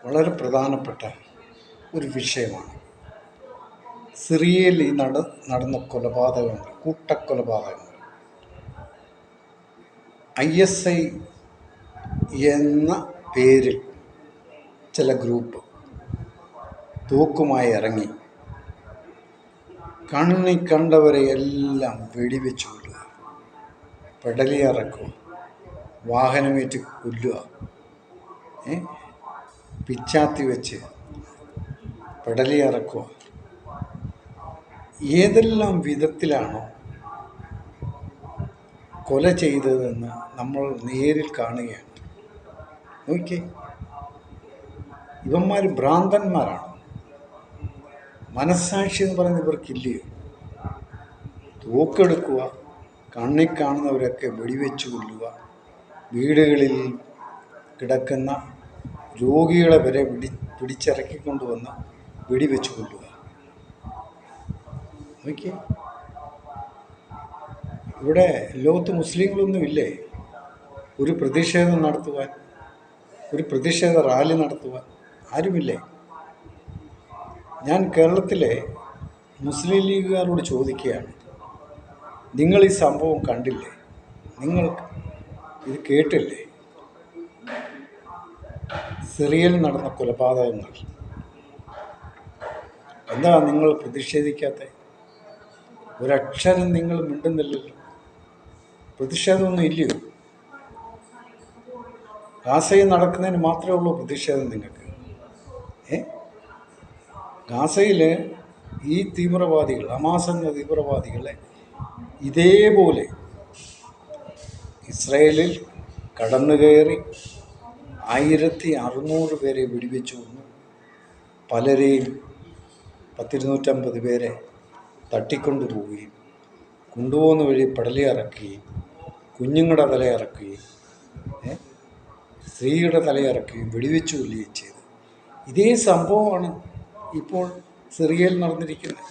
വളരെ പ്രധാനപ്പെട്ട ഒരു വിഷയമാണ്. സിറിയയിൽ നടന്ന കൊലപാതകങ്ങൾ, കൂട്ടക്കൊലപാതകങ്ങൾ. ISI എന്ന പേരിൽ ചില ഗ്രൂപ്പ് തൂക്കുമായി ഇറങ്ങി കണ്ടവരെ എല്ലാം വെടിവെച്ച് കൊല്ലുക, പെടലിയിറക്കുക, വാഹനമേറ്റ് കൊല്ലുക, പിച്ചാത്തി വെച്ച് പെടലിയിറക്കുക. ഏതെല്ലാം വിധത്തിലാണോ കൊല ചെയ്തതെന്ന് നമ്മൾ നേരിൽ കാണുകയാണ്. നോക്കിയേ, ഇവന്മാർ ഭ്രാന്തന്മാരാണ്. മനസ്സാക്ഷി എന്ന് പറയുന്നത് ഇവർക്കില്ലയോ? തൂക്കെടുക്കുക, കണ്ണിൽ കാണുന്നവരൊക്കെ വെടിവെച്ച് കൊല്ലുക, വീടുകളിൽ കിടക്കുന്ന രോഗികളെ വരെ പിടിച്ചിറക്കിക്കൊണ്ടുവന്ന് വെടിവെച്ച് കൊല്ലുക. നോക്കിയേ, ഇവിടെ ലോകത്ത് മുസ്ലിങ്ങളൊന്നും ഇല്ലേ ഒരു പ്രതിഷേധം നടത്തുവാൻ, ഒരു പ്രതിഷേധ റാലി നടത്തുവാൻ? ആരുമില്ലേ? ഞാൻ കേരളത്തിലെ മുസ്ലിം ലീഗുകാരോട് ചോദിക്കുകയാണ്, നിങ്ങൾ ഈ സംഭവം കണ്ടില്ലേ? നിങ്ങൾ ഇത് കേട്ടില്ലേ? സിറിയയിൽ നടന്ന കൊലപാതകങ്ങൾ. എന്താ നിങ്ങൾ പ്രതിഷേധിക്കാത്ത? ഒരക്ഷരം നിങ്ങൾ മിണ്ടുന്നില്ലല്ലോ. പ്രതിഷേധമൊന്നും ഇല്ലയോ? ഗാസയിൽ നടക്കുന്നതിന് മാത്രമേ ഉള്ളൂ പ്രതിഷേധം നിങ്ങൾക്ക്. ഗാസയിൽ ഈ തീവ്രവാദികൾ, ഹമാസ് എന്ന തീവ്രവാദികളെ ഇതേപോലെ ഇസ്രായേലിൽ കടന്നുകയറി 1600 പേരെ വെടിവെച്ചു കൊന്നു. പലരെയും 250 പേരെ തട്ടിക്കൊണ്ടുപോവുകയും കൊണ്ടുപോകുന്ന വഴി പെടലിയിറക്കുകയും കുഞ്ഞുങ്ങളുടെ തലയിറക്കുകയും സ്ത്രീയുടെ തലയിറക്കുകയും വെടിവെച്ചു കൊല്ലുകയും ചെയ്തു. ഇതേ സംഭവമാണ് ഇപ്പോൾ സിറിയയിൽ നടന്നിരിക്കുന്നത്.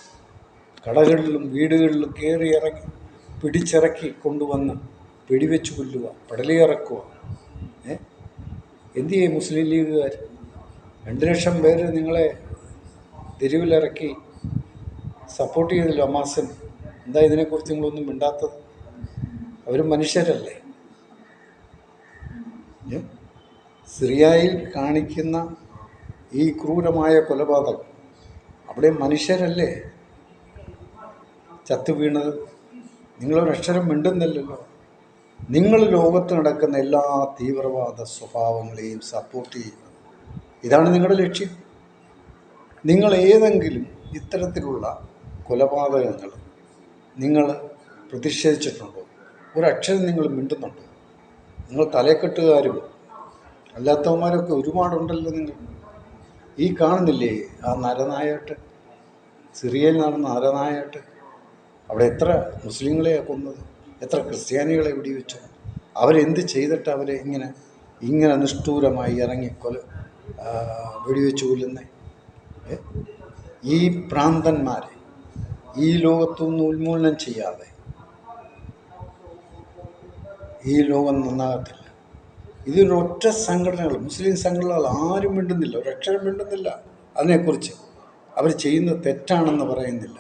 കടകളിലും വീടുകളിലും കയറി ഇറങ്ങി പിടിച്ചിറക്കി കൊണ്ടുവന്ന് വെടിവെച്ച് കൊല്ലുക, പെടലിയിറക്കുക. എന്തു ചെയ്യും മുസ്ലിം ലീഗുകാർ? 2 ലക്ഷം പേര് നിങ്ങളെ തെരുവിലിറക്കി സപ്പോർട്ട് ചെയ്തല്ലോ ഹമാസിന്. എന്താ ഇതിനെക്കുറിച്ച് നിങ്ങളൊന്നും മിണ്ടാത്തത്? അവർ മനുഷ്യരല്ലേ? സിറിയയിൽ കാണിക്കുന്ന ഈ ക്രൂരമായ കൊലപാതകം, അവിടെ മനുഷ്യരല്ലേ ചത്തു വീണത്? നിങ്ങളൊരക്ഷരം മിണ്ടുന്നില്ലല്ലോ. നിങ്ങൾ ലോകത്ത് നടക്കുന്ന എല്ലാ തീവ്രവാദ സ്വഭാവങ്ങളെയും സപ്പോർട്ട് ചെയ്യുന്നത്, ഇതാണ് നിങ്ങളുടെ ലക്ഷ്യം. നിങ്ങൾ ഏതെങ്കിലും ഇത്തരത്തിലുള്ള കൊലപാതകങ്ങൾ നിങ്ങൾ പ്രതിഷേധിച്ചിട്ടുണ്ടോ? ഒരക്ഷരം നിങ്ങൾ മിണ്ടുന്നുണ്ടോ? നിങ്ങൾ തലക്കെട്ടുകാരും അല്ലാത്തവന്മാരൊക്കെ ഒരുപാടുണ്ടല്ലോ. നിങ്ങൾ ഈ കാണുന്നില്ലേ ആ നരനായാട്ട്, സിറിയയിൽ നടന്ന നരനായാട്ട്? അവിടെ എത്ര മുസ്ലിങ്ങളെയാണ് കൊന്നത്, എത്ര ക്രിസ്ത്യാനികളെ വെടിവെച്ചു? അവരെന്ത് ചെയ്തിട്ട് അവരെ ഇങ്ങനെ നിഷ്ഠൂരമായി ഇറങ്ങി വെടിവെച്ച് കൊല്ലുന്നേ? ഈ ഭ്രാന്തന്മാരെ ഈ ലോകത്തുനിന്ന് ഉന്മൂലനം ചെയ്യാതെ ഈ ലോകം നന്നാകത്തില്ല. ഇതിലൊറ്റ സംഘടനകൾ, മുസ്ലിം സംഘടനകൾ ആരും മിണ്ടുന്നില്ല, ഒരക്ഷരം മിണ്ടുന്നില്ല അതിനെക്കുറിച്ച്. അവർ ചെയ്യുന്നത് തെറ്റാണെന്ന് പറയുന്നില്ല.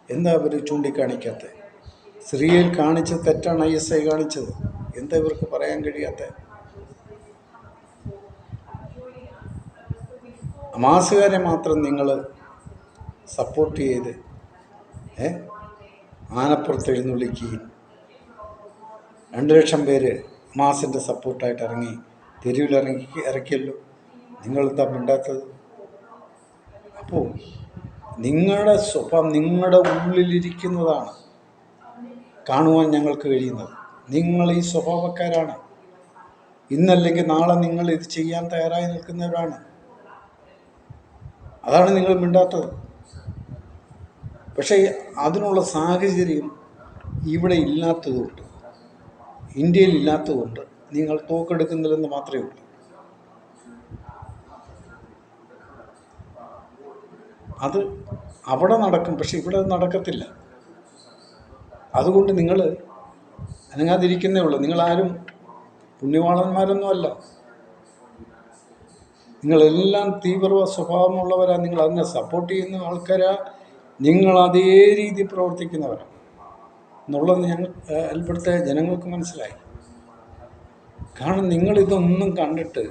എന്താ അവർ ചൂണ്ടിക്കാണിക്കാത്തത്? സിറിയയിൽ കാണിച്ച തെറ്റാണ് ISI കാണിച്ചത്. എന്താ ഇവർക്ക് പറയാൻ കഴിയാത്ത? ഹമാസുകാരെ മാത്രം നിങ്ങൾ സപ്പോർട്ട് ചെയ്ത് ആനപ്പുറത്ത് എഴുന്നള്ളിക്കുകയും 2 ലക്ഷം പേര് ഹമാസിൻ്റെ സപ്പോർട്ടായിട്ട് ഇറങ്ങി ഇറക്കിയല്ലോ. നിങ്ങളെന്താ മിണ്ടാത്തത്? അപ്പോൾ നിങ്ങളുടെ സ്വഭാവം നിങ്ങളുടെ ഉള്ളിലിരിക്കുന്നതാണ് കാണുവാൻ ഞങ്ങൾക്ക് കഴിയുന്നത്. നിങ്ങൾ ഈ സ്വഭാവക്കാരാണ്. ഇന്നല്ലെങ്കിൽ നാളെ നിങ്ങൾ ഇത് ചെയ്യാൻ തയ്യാറായി നിൽക്കുന്നവരാണ്. അതാണ് നിങ്ങൾ മിണ്ടാത്തത്. പക്ഷേ അതിനുള്ള സാഹചര്യം ഇവിടെ ഇല്ലാത്തതുകൊണ്ട്, ഇന്ത്യയിൽ ഇല്ലാത്തതുകൊണ്ട് നിങ്ങൾ തോക്കെടുക്കുന്നില്ലെന്ന് മാത്രമേ ഉള്ളൂ. അത് അവിടെ നടക്കും, പക്ഷെ ഇവിടെ നടക്കത്തില്ല. അതുകൊണ്ട് നിങ്ങൾ അനങ്ങാതിരിക്കുന്നേ ഉള്ളൂ. നിങ്ങളാരും പുണ്യവാളന്മാരൊന്നുമല്ല. നിങ്ങളെല്ലാം തീവ്ര സ്വഭാവമുള്ളവരാ, നിങ്ങൾ അതിനെ സപ്പോർട്ട് ചെയ്യുന്ന ആൾക്കാരാ, നിങ്ങൾ അതേ രീതി പ്രവർത്തിക്കുന്നവരാണ് എന്നുള്ളത് ഇവിടുത്തെ ജനങ്ങൾക്ക് മനസ്സിലായി. കാരണം നിങ്ങളിതൊന്നും കണ്ടിട്ട്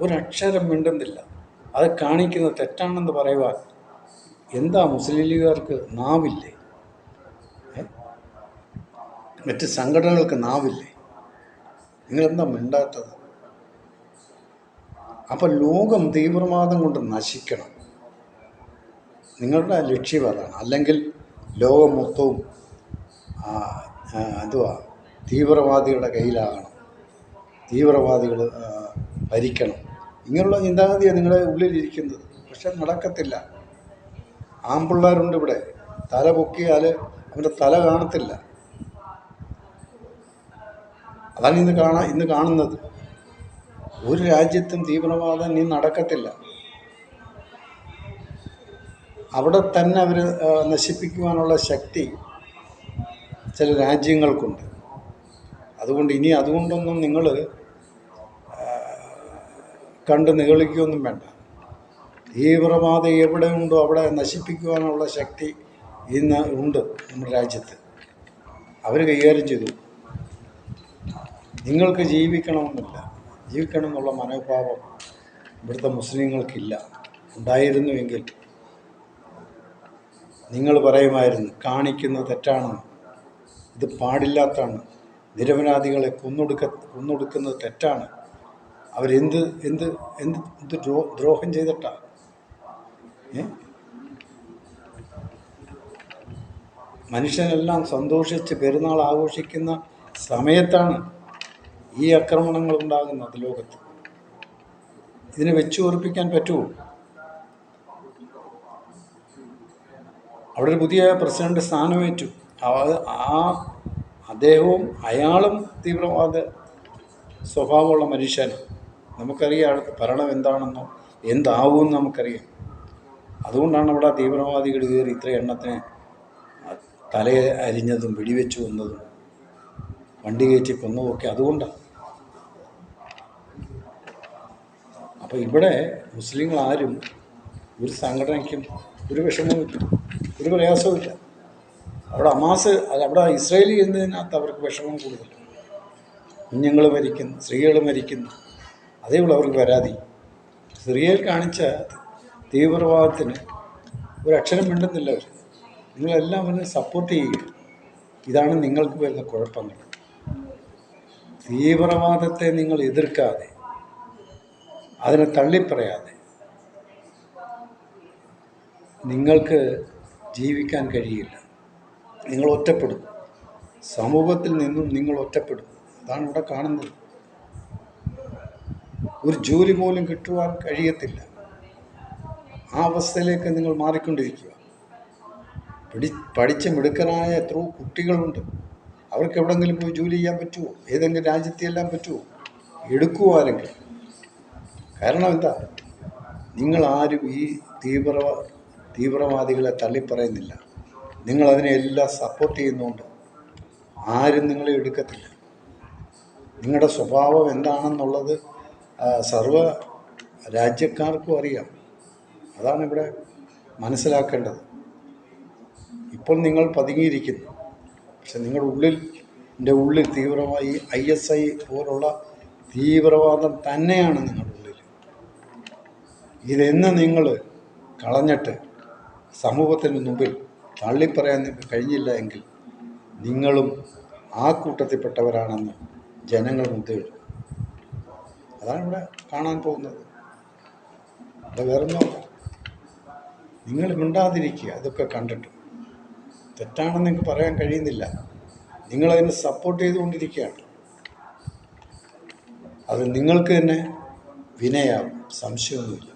ഒരക്ഷരം മിണ്ടുന്നില്ല. അത് കാണിക്കുന്നത് തെറ്റാണെന്ന് പറയുവാൻ എന്താ മുസ്ലിം ലീഗുകാർക്ക് നാവില്ലേ? മറ്റ് സംഘടനകൾക്ക് നാവില്ലേ? നിങ്ങളെന്താ മിണ്ടാത്തത്? അപ്പം ലോകം തീവ്രവാദം കൊണ്ട് നശിക്കണം, നിങ്ങളുടെ ലക്ഷ്യം അതാണ്. അല്ലെങ്കിൽ ലോകം മൊത്തവും തീവ്രവാദികളുടെ കയ്യിലാകണം, തീവ്രവാദികൾ ഭരിക്കണം, ഇങ്ങനെയുള്ള ചിന്താഗതിയാണ് നിങ്ങളുടെ ഉള്ളിലിരിക്കുന്നത്. പക്ഷെ നടക്കത്തില്ല. ആൺപിള്ളേരുണ്ട് ഇവിടെ, തല പൊക്കിയാൽ അവൻ്റെ തല കാണത്തില്ല. അതാണ് ഇന്ന് കാണുന്നത്. ഒരു രാജ്യത്തും തീവ്രവാദം ഇനി നടക്കത്തില്ല. അവിടെ തന്നെ അവർ നശിപ്പിക്കുവാനുള്ള ശക്തി ചില രാജ്യങ്ങൾക്കുണ്ട്. അതുകൊണ്ടൊന്നും നിങ്ങൾ കണ്ട് നിഗളിക്കുകയൊന്നും വേണ്ട. തീവ്രവാദം എവിടെ ഉണ്ടോ അവിടെ നശിപ്പിക്കുവാനുള്ള ശക്തി ഇന്ന് ഉണ്ട് നമ്മുടെ രാജ്യത്ത്. അവർ കൈകാര്യം ചെയ്തു. നിങ്ങൾക്ക് ജീവിക്കണം എന്നുള്ള മനോഭാവം ഇവിടുത്തെ മുസ്ലിങ്ങൾക്കില്ല. ഉണ്ടായിരുന്നുവെങ്കിൽ നിങ്ങൾ പറയുമായിരുന്നു കാണിക്കുന്നത് തെറ്റാണെന്ന്, ഇത് പാടില്ലാത്തതാണ്, നിരപരാധികളെ കൊന്നൊടുക്കുന്നത് തെറ്റാണ്, അവരെന്ത് ദ്രോഹം ചെയ്തിട്ടാ. മനുഷ്യനെല്ലാം സന്തോഷിച്ച് പെരുന്നാൾ ആഘോഷിക്കുന്ന സമയത്താണ് ഈ ആക്രമണങ്ങൾ ഉണ്ടാകുന്നത് ലോകത്ത്. ഇതിനെ വെച്ചു ഉറപ്പിക്കാൻ പറ്റുമോ? അവിടെ ഒരു പുതിയ പ്രസിഡന്റ് സ്ഥാനമേറ്റു. അയാളും തീവ്രവാദ സ്വഭാവമുള്ള മനുഷ്യനാണ്. നമുക്കറിയാം അടുത്ത ഭരണം എന്താണെന്നോ എന്താവുമെന്ന് നമുക്കറിയാം. അതുകൊണ്ടാണ് അവിടെ തീവ്രവാദികൾ കയറി ഇത്ര എണ്ണത്തിന് തലയെ അരിഞ്ഞതും വെടിവെച്ച് കൊന്നതും വണ്ടി കയറ്റി കൊന്നതുമൊക്കെ അതുകൊണ്ടാണ്. അപ്പോൾ ഇവിടെ മുസ്ലിങ്ങളാരും ഒരു സംഘടനയ്ക്കും ഒരു വിഷമവുമില്ല, ഒരു പ്രയാസവുമില്ല. അവിടെ ഇസ്രായേലി എന്നതിനകത്ത് അവർക്ക് വിഷമം കൂടുതൽ. കുഞ്ഞുങ്ങൾ മരിക്കുന്നു, സ്ത്രീകൾ മരിക്കുന്നു, അതേ ഉള്ളൂ അവർക്ക് പരാതി. സിറിയയിൽ കാണിച്ച തീവ്രവാദത്തിന് ഒരക്ഷരം മിണ്ടുന്നില്ല അവർ. നിങ്ങളെല്ലാം അവരെ സപ്പോർട്ട് ചെയ്യുക. ഇതാണ് നിങ്ങൾക്ക് വരുന്ന കുഴപ്പങ്ങൾ. തീവ്രവാദത്തെ നിങ്ങൾ എതിർക്കാതെ, അതിനെ തള്ളിപ്പറയാതെ നിങ്ങൾക്ക് ജീവിക്കാൻ കഴിയില്ല. നിങ്ങൾ ഒറ്റപ്പെടും, സമൂഹത്തിൽ നിന്നും നിങ്ങൾ ഒറ്റപ്പെടും. അതാണ് ഇവിടെ കാണുന്നത്. ഒരു ജോലി പോലും കിട്ടുവാൻ കഴിയത്തില്ല. ആ അവസ്ഥയിലേക്ക് നിങ്ങൾ മാറിക്കൊണ്ടിരിക്കുക. പഠിച്ച മിടുക്കനായ എത്രയോ കുട്ടികളുണ്ട്. അവർക്ക് എവിടെയെങ്കിലും പോയി ജോലി ചെയ്യാൻ പറ്റുമോ? ഏതെങ്കിലും രാജ്യത്തെല്ലാം പറ്റുമോ? എടുക്കുവാനെങ്കിൽ. കാരണം എന്താ? നിങ്ങളാരും ഈ തീവ്രവാദികളെ തള്ളിപ്പറയുന്നില്ല. നിങ്ങളതിനെ എല്ലാം സപ്പോർട്ട് ചെയ്യുന്നുണ്ട്. ആരും നിങ്ങളെ എടുക്കത്തില്ല. നിങ്ങളുടെ സ്വഭാവം എന്താണെന്നുള്ളത് സർവ്വ രാജ്യക്കാർക്കും അറിയാം. അതാണ് ഇവിടെ മനസ്സിലാക്കേണ്ടത്. ഇപ്പോൾ നിങ്ങൾ പതുങ്ങിയിരിക്കുന്നു, പക്ഷെ നിങ്ങളുടെ ഉള്ളിൽ തീവ്രമായി ISI പോലുള്ള തീവ്രവാദം തന്നെയാണ് നിങ്ങളുടെ ഉള്ളിൽ. ഇതെന്ന് നിങ്ങൾ കളഞ്ഞിട്ട് സമൂഹത്തിന് മുമ്പിൽ തള്ളിപ്പറയാൻ നിങ്ങൾക്ക് കഴിഞ്ഞില്ല എങ്കിൽ നിങ്ങളും ആ കൂട്ടത്തിൽപ്പെട്ടവരാണെന്ന് ജനങ്ങൾ മുദ്ര വരും. അതാണ് ഇവിടെ കാണാൻ പോകുന്നത്. അത് വേറൊന്നുമല്ല. നിങ്ങൾ മിണ്ടാതിരിക്കുക. അതൊക്കെ കണ്ടിട്ട് തെറ്റാണെന്ന് നിങ്ങൾക്ക് പറയാൻ കഴിയുന്നില്ല. നിങ്ങളതിനെ സപ്പോർട്ട് ചെയ്തുകൊണ്ടിരിക്കുകയാണ്. അത് നിങ്ങൾക്ക് തന്നെ വിനയാവും, സംശയമൊന്നുമില്ല.